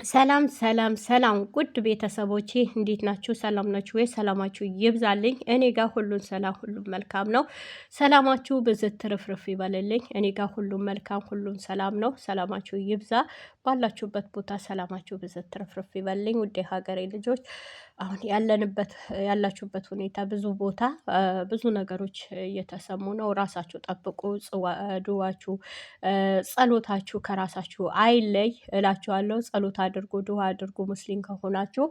ሰላም ሰላም ሰላም ውድ ቤተሰቦቼ እንዴት ናችሁ? ሰላም ናችሁ ወይ? ሰላማችሁ ይብዛልኝ። እኔ ጋር ሁሉን ሰላም፣ ሁሉም መልካም ነው። ሰላማችሁ ብዝት ትርፍርፍ ይበልልኝ። እኔ ጋር ሁሉም መልካም፣ ሁሉም ሰላም ነው። ሰላማችሁ ይብዛ። ባላችሁበት ቦታ ሰላማችሁ ብዝት ትርፍርፍ ይበልልኝ። ውድ ሀገሬ ልጆች አሁን ያላችሁበት ሁኔታ ብዙ ቦታ ብዙ ነገሮች እየተሰሙ ነው። ራሳችሁ ጠብቁ። ድዋችሁ ጸሎታችሁ ከራሳችሁ አይለይ እላችኋለሁ። ጸሎት አድርጉ፣ ድዋ አድርጉ። ሙስሊም ከሆናችሁ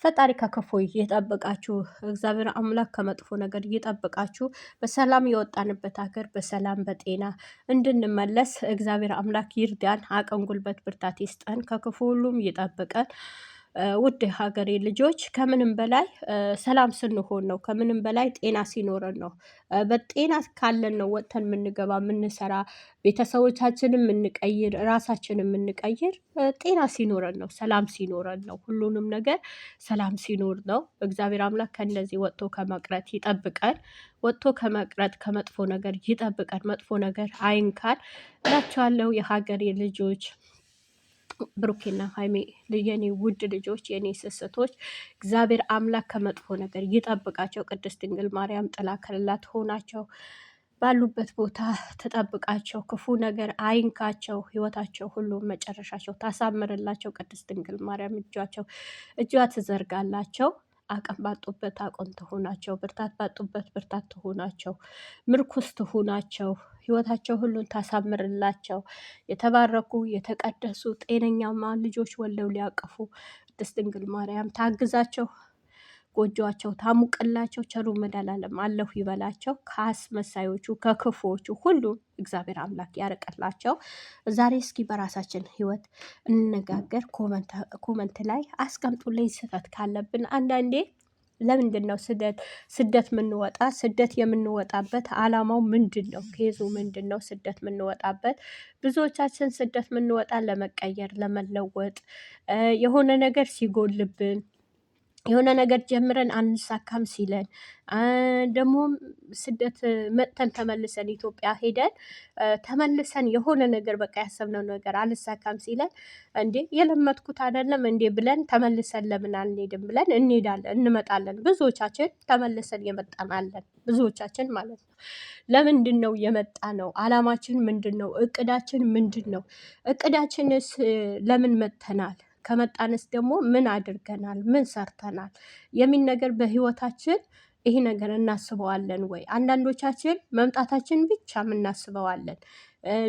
ፈጣሪ ከክፉ ይጠብቃችሁ። እግዚአብሔር አምላክ ከመጥፎ ነገር ይጠብቃችሁ። በሰላም የወጣንበት ሀገር በሰላም በጤና እንድንመለስ እግዚአብሔር አምላክ ይርዳን። አቅም፣ ጉልበት፣ ብርታት ይስጠን። ከክፉ ሁሉም ይጠብቀን። ውድ ሀገሬ ልጆች ከምንም በላይ ሰላም ስንሆን ነው። ከምንም በላይ ጤና ሲኖረን ነው። በጤና ካለን ነው ወጥተን የምንገባ የምንሰራ፣ ቤተሰቦቻችንን የምንቀይር፣ ራሳችንን የምንቀይር ጤና ሲኖረን ነው። ሰላም ሲኖረን ነው። ሁሉንም ነገር ሰላም ሲኖር ነው። እግዚአብሔር አምላክ ከእንደዚህ ወጥቶ ከመቅረት ይጠብቀን። ወጥቶ ከመቅረት ከመጥፎ ነገር ይጠብቀን። መጥፎ ነገር አይንካን እላችኋለሁ የሀገሬ ልጆች። ብሩኬና ሀይሜ የኔ ውድ ልጆች፣ የኔ ስስቶች እግዚአብሔር አምላክ ከመጥፎ ነገር ይጠብቃቸው። ቅድስት ድንግል ማርያም ጥላ ከለላ ሆናቸው፣ ባሉበት ቦታ ተጠብቃቸው፣ ክፉ ነገር አይንካቸው፣ ህይወታቸው ሁሉ መጨረሻቸው ታሳምርላቸው። ቅድስት ድንግል ማርያም እጇ ትዘርጋላቸው። አቅም ባጡበት አቅም ትሆናቸው፣ ብርታት ባጡበት ብርታት ትሆናቸው፣ ምርኩስ ትሆናቸው፣ ህይወታቸው ሁሉን ታሳምርላቸው። የተባረኩ የተቀደሱ ጤነኛማ ልጆች ወልደው ሊያቀፉ ቅድስት ድንግል ማርያም ታግዛቸው፣ ጎጆዋቸው ታሙቅላቸው። ቸሩ መድኃኔዓለም አለሁ ይበላቸው። ከአስመሳዮቹ ከክፉዎቹ ሁሉ እግዚአብሔር አምላክ ያርቅላቸው። ዛሬ እስኪ በራሳችን ህይወት እንነጋገር። ኮመንት ላይ አስቀምጡልኝ ስህተት ካለብን። አንዳንዴ ለምንድን ነው ስደት የምንወጣ? ስደት የምንወጣበት አላማው ምንድን ነው? ኬዙ ምንድን ነው? ስደት የምንወጣበት ብዙዎቻችን ስደት የምንወጣ ለመቀየር፣ ለመለወጥ፣ የሆነ ነገር ሲጎልብን፣ የሆነ ነገር ጀምረን አንሳካም ሲለን፣ ደግሞ ስደት መጥተን ተመልሰን ኢትዮጵያ ሄደን ተመልሰን የሆነ ነገር በቃ ያሰብነው ነገር አልሳካም ሲለን፣ እንዴ የለመድኩት አይደለም እንዴ ብለን ተመልሰን ለምን አንሄድም ብለን እንሄዳለን፣ እንመጣለን። ብዙዎቻችን ተመልሰን የመጣናለን፣ ብዙዎቻችን ማለት ነው። ለምንድን ነው የመጣ ነው? አላማችን ምንድን ነው? እቅዳችን ምንድን ነው? እቅዳችንስ ለምን መጥተናል? ከመጣንስ ደግሞ ምን አድርገናል? ምን ሰርተናል? የሚል ነገር በህይወታችን ይሄ ነገር እናስበዋለን ወይ? አንዳንዶቻችን መምጣታችን ብቻ የምናስበዋለን።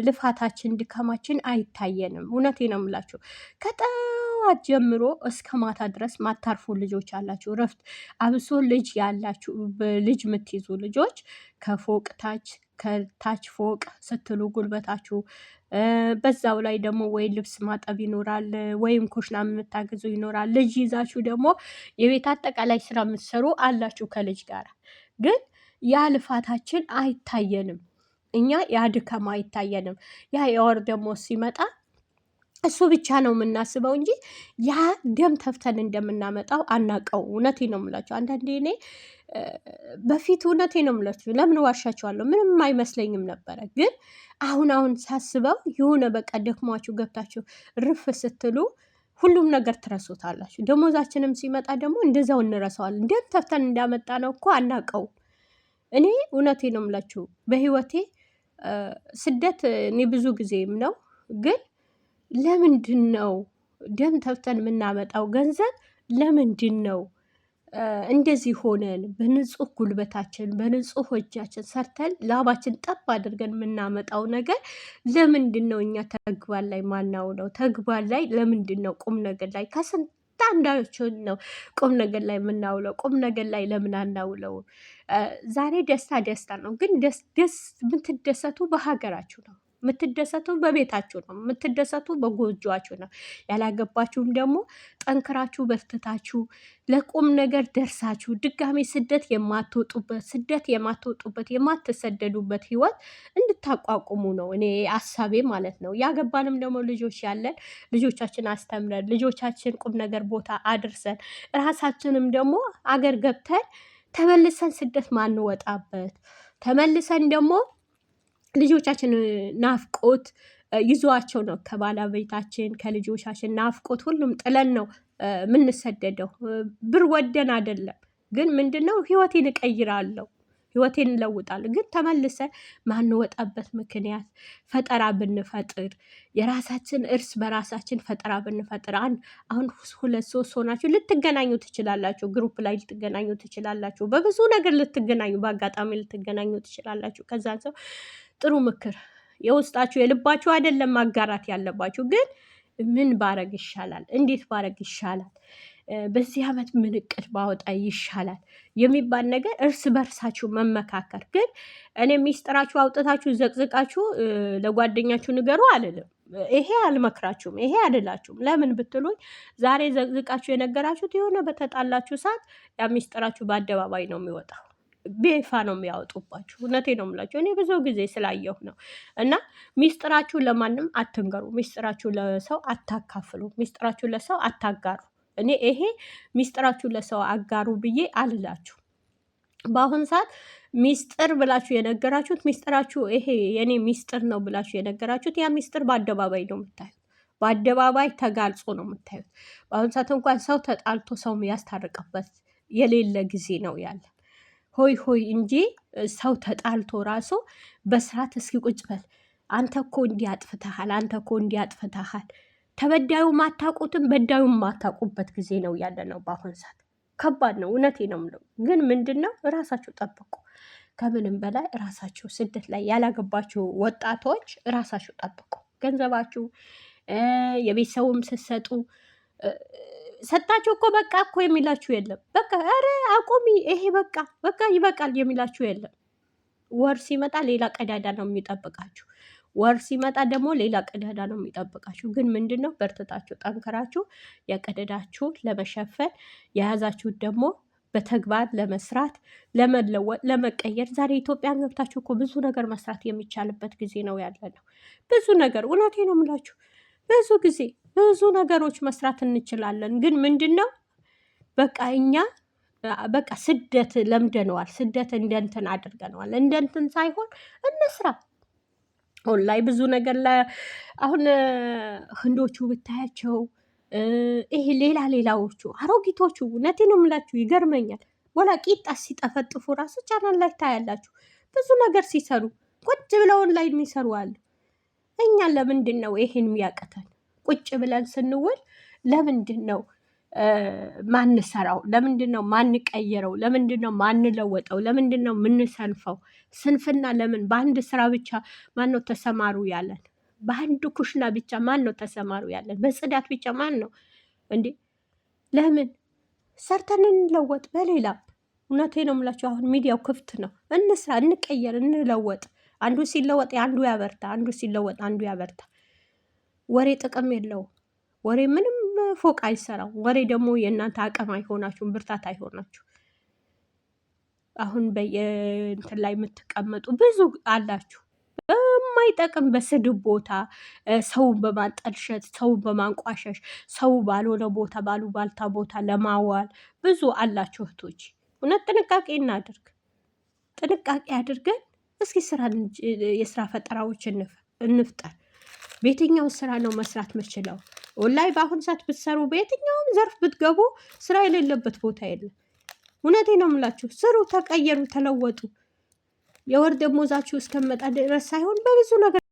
ልፋታችን፣ ድካማችን አይታየንም። እውነቴ ነው የምላችሁ። ከጠዋት ጀምሮ እስከ ማታ ድረስ ማታርፉ ልጆች አላችሁ። እረፍት አብሶ ልጅ ያላችሁ፣ ልጅ የምትይዙ ልጆች ከፎቅ ከታች ፎቅ ስትሉ ጉልበታችሁ፣ በዛው ላይ ደግሞ ወይ ልብስ ማጠብ ይኖራል፣ ወይም ኩሽና የምታግዙ ይኖራል። ልጅ ይዛችሁ ደግሞ የቤት አጠቃላይ ስራ የምትሰሩ አላችሁ ከልጅ ጋር። ግን ያ ልፋታችን አይታየንም። እኛ ያ ድካም አይታየንም። ያ የወር ደግሞ ሲመጣ እሱ ብቻ ነው የምናስበው እንጂ ያ ደም ተፍተን እንደምናመጣው አናቀው። እውነቴ ነው የምላቸው። አንዳንዴ እኔ በፊት እውነቴ ነው የምላችሁ፣ ለምን ዋሻችኋለሁ? ምንም አይመስለኝም ነበረ። ግን አሁን ሳስበው የሆነ በቃ ደክሟችሁ ገብታችሁ ርፍ ስትሉ ሁሉም ነገር ትረሱታላችሁ። ደሞዛችንም ሲመጣ ደግሞ እንደዛው እንረሳዋለን። ደም ተፍተን እንዳመጣ ነው እኮ አናቀው። እኔ እውነቴ ነው የምላችሁ በህይወቴ ስደት እኔ ብዙ ጊዜም ነው። ግን ለምንድን ነው ደም ተፍተን የምናመጣው ገንዘብ? ለምንድን ነው እንደዚህ ሆነን በንጹህ ጉልበታችን በንጹህ እጃችን ሰርተን ላባችን ጠብ አድርገን የምናመጣው ነገር ለምንድን ነው እኛ ተግባር ላይ ማናውለው? ተግባር ላይ ለምንድን ነው ቁም ነገር ላይ ከስንት አንዳችን ነው ቁም ነገር ላይ የምናውለው? ቁም ነገር ላይ ለምን አናውለው? ዛሬ ደስታ ነው። ግን ደስ የምትደሰቱ በሀገራችሁ ነው። የምትደሰቱ በቤታችሁ ነው። የምትደሰቱ በጎጆአችሁ ነው። ያላገባችሁም ደግሞ ጠንክራችሁ በርትታችሁ ለቁም ነገር ደርሳችሁ ድጋሜ ስደት የማትወጡበት የማትሰደዱበት ህይወት እንድታቋቁሙ ነው እኔ ሀሳቤ ማለት ነው። ያገባንም ደግሞ ልጆች ያለን ልጆቻችን አስተምረን ልጆቻችን ቁም ነገር ቦታ አድርሰን ራሳችንም ደግሞ አገር ገብተን ተመልሰን ስደት ማንወጣበት ተመልሰን ደግሞ ልጆቻችን ናፍቆት ይዟቸው ነው ከባለቤታችን ከልጆቻችን ናፍቆት ሁሉም ጥለን ነው የምንሰደደው። ብር ወደን አይደለም። ግን ምንድን ነው ህይወቴን እቀይራለሁ ህይወቴን እንለውጣለሁ። ግን ተመልሰን ማንወጣበት ምክንያት ፈጠራ ብንፈጥር የራሳችን እርስ በራሳችን ፈጠራ ብንፈጥር አሁን 2-3 ሆናችሁ ልትገናኙ ትችላላችሁ። ግሩፕ ላይ ልትገናኙ ትችላላችሁ። በብዙ ነገር ልትገናኙ በአጋጣሚ ልትገናኙ ትችላላችሁ። ከዛን ሰው ጥሩ ምክር የውስጣችሁ የልባችሁ አይደለም ማጋራት ያለባችሁ። ግን ምን ባረግ ይሻላል? እንዴት ባረግ ይሻላል? በዚህ ዓመት ምን እቅድ ባወጣ ይሻላል የሚባል ነገር እርስ በርሳችሁ መመካከር። ግን እኔ ሚስጥራችሁ አውጥታችሁ ዘቅዝቃችሁ ለጓደኛችሁ ንገሩ አልልም። ይሄ አልመክራችሁም፣ ይሄ አይደላችሁም። ለምን ብትሉኝ ዛሬ ዘቅዝቃችሁ የነገራችሁት የሆነ በተጣላችሁ ሰዓት ያ ሚስጥራችሁ በአደባባይ ነው የሚወጣው፣ ቤፋ ነው የሚያወጡባችሁ። እውነቴ ነው የምላችሁ፣ እኔ ብዙ ጊዜ ስላየሁ ነው። እና ሚስጥራችሁ ለማንም አትንገሩ፣ ሚስጥራችሁ ለሰው አታካፍሉ፣ ሚስጥራችሁ ለሰው አታጋሩ። እኔ ይሄ ሚስጥራችሁ ለሰው አጋሩ ብዬ አልላችሁ። በአሁን ሰዓት ሚስጥር ብላችሁ የነገራችሁት ሚስጥራችሁ ይሄ የኔ ሚስጥር ነው ብላችሁ የነገራችሁት ያ ሚስጥር በአደባባይ ነው የምታዩት፣ በአደባባይ ተጋልጾ ነው የምታዩት። በአሁን ሰዓት እንኳን ሰው ተጣልቶ ሰው ያስታርቅበት የሌለ ጊዜ ነው ያለ ሆይ ሆይ እንጂ ሰው ተጣልቶ ራሱ በስርዓት እስኪ ቁጭ በል አንተ እኮ እንዲያጥፍተሃል፣ አንተ እኮ እንዲያጥፍተሃል ተበዳዩ ማታቁትም በዳዩ ማታቁበት ጊዜ ነው ያለ ነው በአሁን ሰዓት። ከባድ ነው፣ እውነቴ ነው የምለው። ግን ምንድን ነው ራሳችሁ ጠብቁ። ከምንም በላይ ራሳችሁ ስደት ላይ ያላገባችሁ ወጣቶች ራሳችሁ ጠብቁ። ገንዘባችሁ የቤተሰቡም ስትሰጡ ሰጣችሁ እኮ በቃ እኮ የሚላችሁ የለም። በቃ ኧረ አቁሚ ይሄ በቃ ይበቃል የሚላችሁ የለም። ወር ሲመጣ ሌላ ቀዳዳ ነው የሚጠብቃችሁ። ወር ሲመጣ ደግሞ ሌላ ቀዳዳ ነው የሚጠብቃችሁ። ግን ምንድን ነው በርትታችሁ ጠንከራችሁ የቀደዳችሁ ለመሸፈን የያዛችሁት ደግሞ በተግባር ለመስራት ለመለወጥ ለመቀየር። ዛሬ ኢትዮጵያን ገብታችሁ እኮ ብዙ ነገር መስራት የሚቻልበት ጊዜ ነው ያለ ነው። ብዙ ነገር እውነቴ ነው የምላችሁ፣ ብዙ ጊዜ ብዙ ነገሮች መስራት እንችላለን። ግን ምንድን ነው በቃ እኛ በቃ ስደት ለምደነዋል። ስደት እንደንትን አድርገነዋል። እንደንትን ሳይሆን እንስራ። አሁን ላይ ብዙ ነገር አሁን ህንዶቹ ብታያቸው ይሄ ሌላዎቹ አሮጊቶቹ እውነቴ ነው የምላችሁ ይገርመኛል። ወላ ቂጣ ሲጠፈጥፉ ራሱ ቻናል ላይ ታያላችሁ። ብዙ ነገር ሲሰሩ ቁጭ ብለውን ላይ የሚሰሩ አሉ። እኛ ለምንድን ነው ይሄን የሚያቀተን? ቁጭ ብለን ስንውል ለምንድን ነው ማንሰራው? ለምንድን ነው ማንቀየረው? ለምንድን ነው ማንለወጠው? ለምንድን ነው ምንሰንፈው? ስንፍና ለምን? በአንድ ስራ ብቻ ማን ነው ተሰማሩ ያለን? በአንድ ኩሽና ብቻ ማን ነው ተሰማሩ ያለን? በጽዳት ብቻ ማን ነው እንዴ? ለምን ሰርተን እንለወጥ በሌላ። እውነቴ ነው የምላችሁ። አሁን ሚዲያው ክፍት ነው። እንስራ፣ እንቀየር፣ እንለወጥ። አንዱ ሲለወጥ አንዱ ያበርታ፣ አንዱ ሲለወጥ አንዱ ያበርታ። ወሬ ጥቅም የለውም። ወሬ ምንም ፎቅ አይሰራው። ወሬ ደግሞ የእናንተ አቅም አይሆናችሁም፣ ብርታት አይሆናችሁ። አሁን በየእንትን ላይ የምትቀመጡ ብዙ አላችሁ፣ በማይጠቅም በስድብ ቦታ ሰውን በማጠልሸት ሰውን በማንቋሸሽ ሰው ባልሆነ ቦታ ባሉባልታ ቦታ ለማዋል ብዙ አላችሁ እህቶች። እውነት ጥንቃቄ እናድርግ። ጥንቃቄ አድርገን እስኪ የስራ ፈጠራዎች እንፍጠር። በየትኛው ስራ ነው መስራት ምችለው? ወላይ በአሁን ሰዓት ብትሰሩ በየትኛውም ዘርፍ ብትገቡ ስራ የሌለበት ቦታ የለም። እውነቴ ነው የምላችሁ። ስሩ፣ ተቀየሩ፣ ተለወጡ። የወር ደሞዛችሁ እስከመጣ ድረስ ሳይሆን በብዙ ነገር